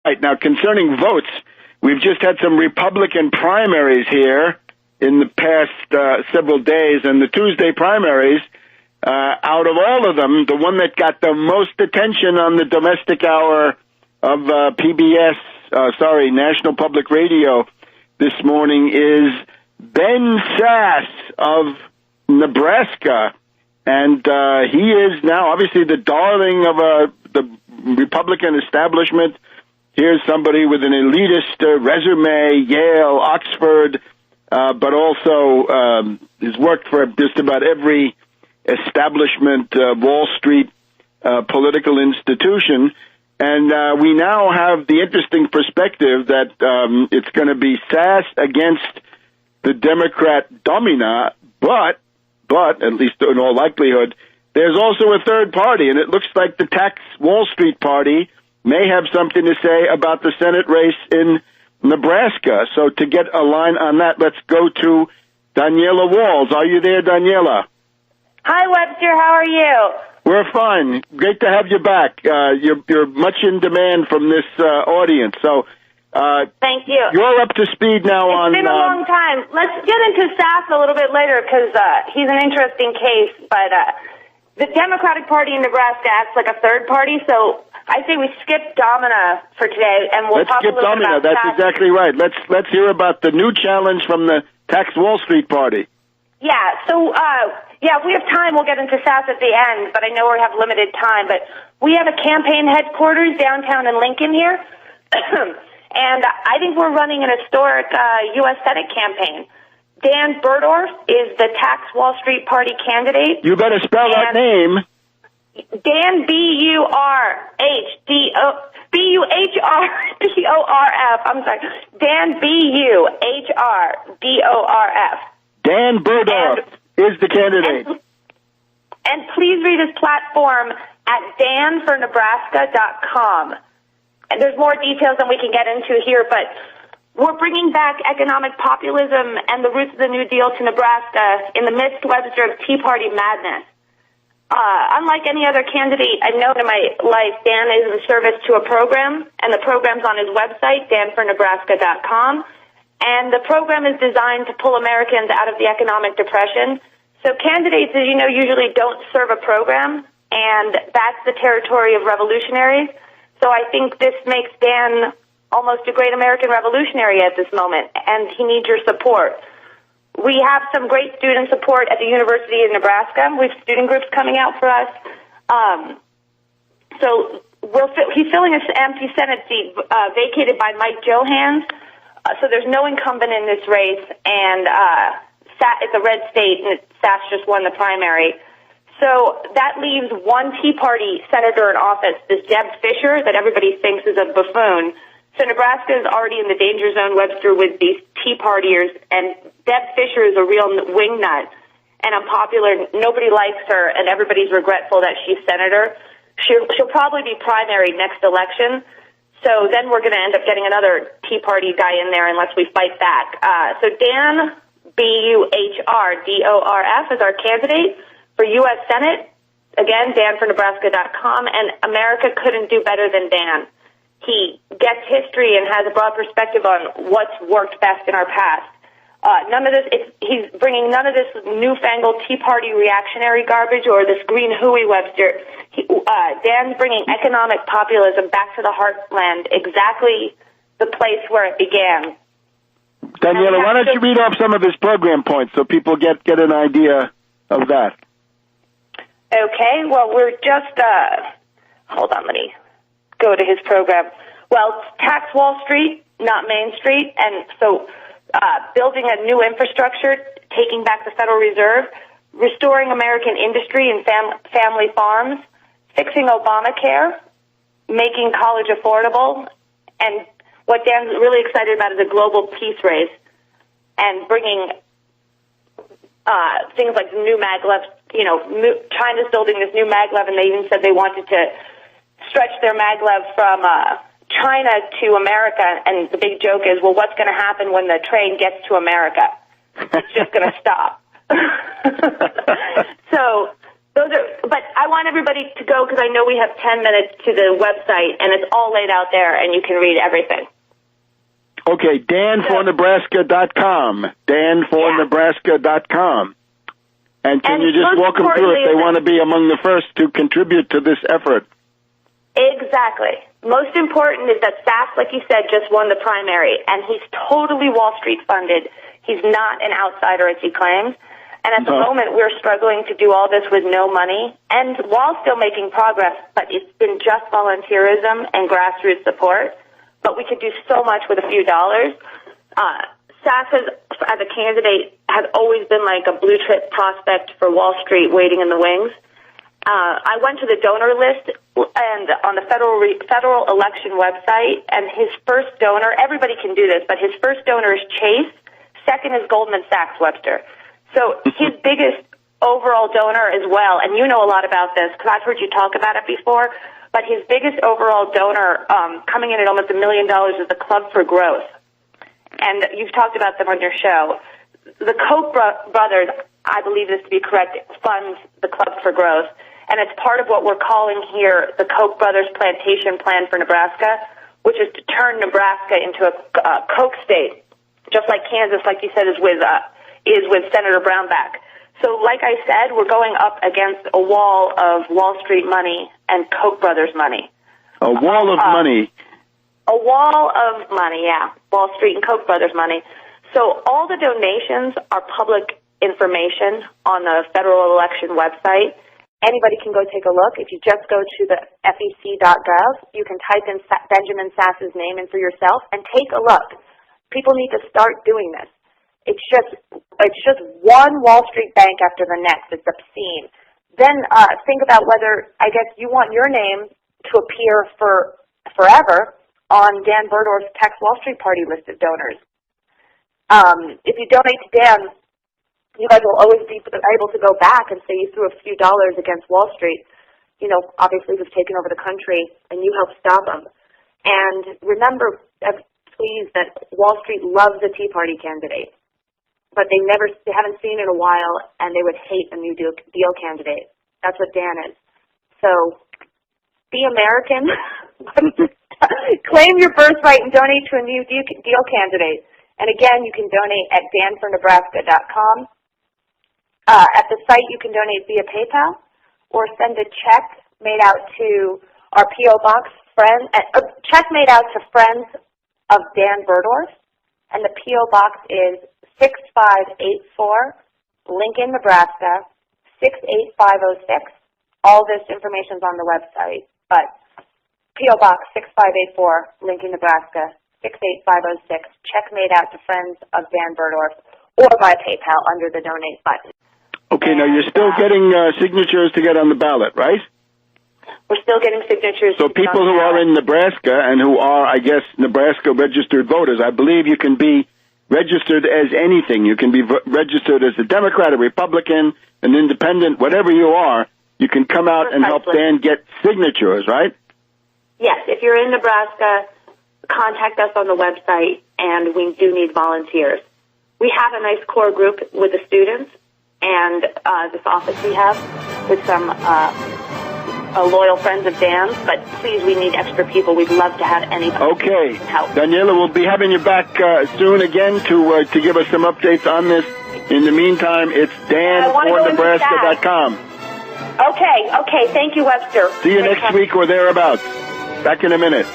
Right. Now, concerning votes, we've just had some Republican primaries here in the past several days, and the Tuesday primaries, out of all of them, the one that got the most attention on the domestic hour of National Public Radio this morning is Ben Sass of Nebraska. And he is now obviously the darling of the Republican establishment. Here's somebody with an elitist resume, Yale, Oxford, but also has worked for just about every establishment, Wall Street political institution. And we now have the interesting perspective that it's going to be Sass against the Democrat Domina, but at least in all likelihood, there's also a third party, and it looks like the Tax Wall Street Party may have something to say about the Senate race in Nebraska. So to get a line on that, let's go to Daniela Walls. Are you there, Daniela? Hi, Webster. How are you? We're fine. Great to have you back. You're much in demand from this audience. So thank you. You're up to speed now. It's been a long time. Let's get into Sass a little bit later because he's an interesting case. But the Democratic Party in Nebraska acts like a third party, so I say we skip Domina for today, and we'll talk a little bit about That's Sass. exactly right. Let's hear about the new challenge from the Tax Wall Street Party. Yeah, so, if we have time, we'll get into Sass at the end, but I know we have limited time. But we have a campaign headquarters downtown in Lincoln here, and I think we're running an historic U.S. Senate campaign. Dan Buhrdorf is the Tax Wall Street Party candidate. You better spell that name. Dan Buhrdorf. I'm sorry. Dan Buhrdorf. Dan Buhrdorf is the candidate. And please read his platform at danfornebraska.com. And there's more details than we can get into here, but we're bringing back economic populism and the roots of the New Deal to Nebraska in the midst, Webster, of Tea Party madness. Unlike any other candidate I've known in my life, Dan is in service to a program, and the program's on his website, danfornebraska.com. And the program is designed to pull Americans out of the economic depression. So candidates, as you know, usually don't serve a program, and that's the territory of revolutionaries. So I think this makes Dan almost a great American revolutionary at this moment, and he needs your support. We have some great student support at the University of Nebraska. We have student groups coming out for us. He's filling an empty Senate seat vacated by Mike Johans. So there's no incumbent in this race, and it's a red state, and Sass just won the primary. So that leaves one Tea Party senator in office, this Deb Fischer, that everybody thinks is a buffoon. So Nebraska is already in the danger zone, Webster, with these Tea Partiers, and Deb Fischer is a real wingnut and unpopular. Nobody likes her, and everybody's regretful that she's senator. She'll probably be primary next election. So then we're going to end up getting another Tea Party guy in there unless we fight back. So Dan Buhrdorf is our candidate for U.S. Senate. Again, danfornebraska.com, and America couldn't do better than Dan. He gets history and has a broad perspective on what's worked best in our past. He's bringing none of this newfangled Tea Party reactionary garbage or this green hooey Webster. Dan's bringing economic populism back to the heartland, exactly the place where it began. Daniela, why don't you read off some of his program points so people get an idea of that? Okay, well, we're just, hold on, let me go to his program. Well, it's Tax Wall Street, not Main Street, and so building a new infrastructure, taking back the Federal Reserve, restoring American industry and family farms, fixing Obamacare, making college affordable, and what Dan's really excited about is a global peace race and bringing things like new maglev. China's building this new maglev, and they even said they wanted to stretch their maglev from China to America, and the big joke is, well, what's going to happen when the train gets to America? It's just going to stop. So But I want everybody to go because I know we have 10 minutes to the website, and it's all laid out there, and you can read everything. Okay, danfornebraska.com. danfornebraska.com. And can you just walk them through if they want to be among the first to contribute to this effort? Exactly. Most important is that Sass, like you said, just won the primary, and he's totally Wall Street funded. He's not an outsider, as he claims. And at the moment, we're struggling to do all this with no money, and while still making progress, but it's been just volunteerism and grassroots support. But we could do so much with a few dollars. Sass, as a candidate, has always been like a blue-chip prospect for Wall Street waiting in the wings. I went to the donor list and on the federal election website, and his first donor, everybody can do this, but his first donor is Chase, second is Goldman Sachs, Webster. So his biggest overall donor as well, and you know a lot about this because I've heard you talk about it before, but his biggest overall donor coming in at almost $1 million is the Club for Growth. And you've talked about them on your show. The Koch brothers, I believe this to be correct, funds the Club for Growth. And it's part of what we're calling here the Koch brothers plantation plan for Nebraska, which is to turn Nebraska into a Koch state, just like Kansas, like you said, is with Senator Brownback. So like I said, we're going up against a wall of Wall Street money and Koch brothers money. A wall of money. A wall of money, yeah. Wall Street and Koch brothers money. So all the donations are public information on the federal election website. Anybody can go take a look. If you just go to the FEC.gov, you can type in Benjamin Sass's name in for yourself and take a look. People need to start doing this. It's just one Wall Street bank after the next. It's obscene. Then think about whether, I guess, you want your name to appear for forever on Dan Buhrdorf's Tax Wall Street Party list of donors. If you donate to Dan, you guys will always be able to go back and say you threw a few dollars against Wall Street. You know, obviously who've taken over the country, and you helped stop them. And remember, please, that Wall Street loves a Tea Party candidate, but they haven't seen in a while, and they would hate a New Deal candidate. That's what Dan is. So, be American, claim your birthright, and donate to a New Deal candidate. And again, you can donate at danfornebraska.com. At the site, you can donate via PayPal or send a check made out to our P.O. Box friend. A check made out to friends of Dan Buhrdorf, and the P.O. Box is 6584, Lincoln, Nebraska, 68506. All this information is on the website, but P.O. Box 6584, Lincoln, Nebraska, 68506. Check made out to friends of Dan Buhrdorf or by PayPal under the donate button. Okay, now you're still getting signatures to get on the ballot, right? We're still getting signatures. So people who are in Nebraska and who are, I guess, Nebraska registered voters, I believe you can be registered as anything. You can be registered as a Democrat, a Republican, an independent, whatever you are. You can come out and help Dan get signatures, right? Yes, if you're in Nebraska, contact us on the website, and we do need volunteers. We have a nice core group with the students and this office we have with some loyal friends of Dan's, but please, we need extra people. We'd love to have anybody. Okay. Help. Daniela, we'll be having you back soon again to give us some updates on this. In the meantime, it's danfornebraska.com. Okay. Thank you, Webster. See you next week or thereabouts. Back in a minute.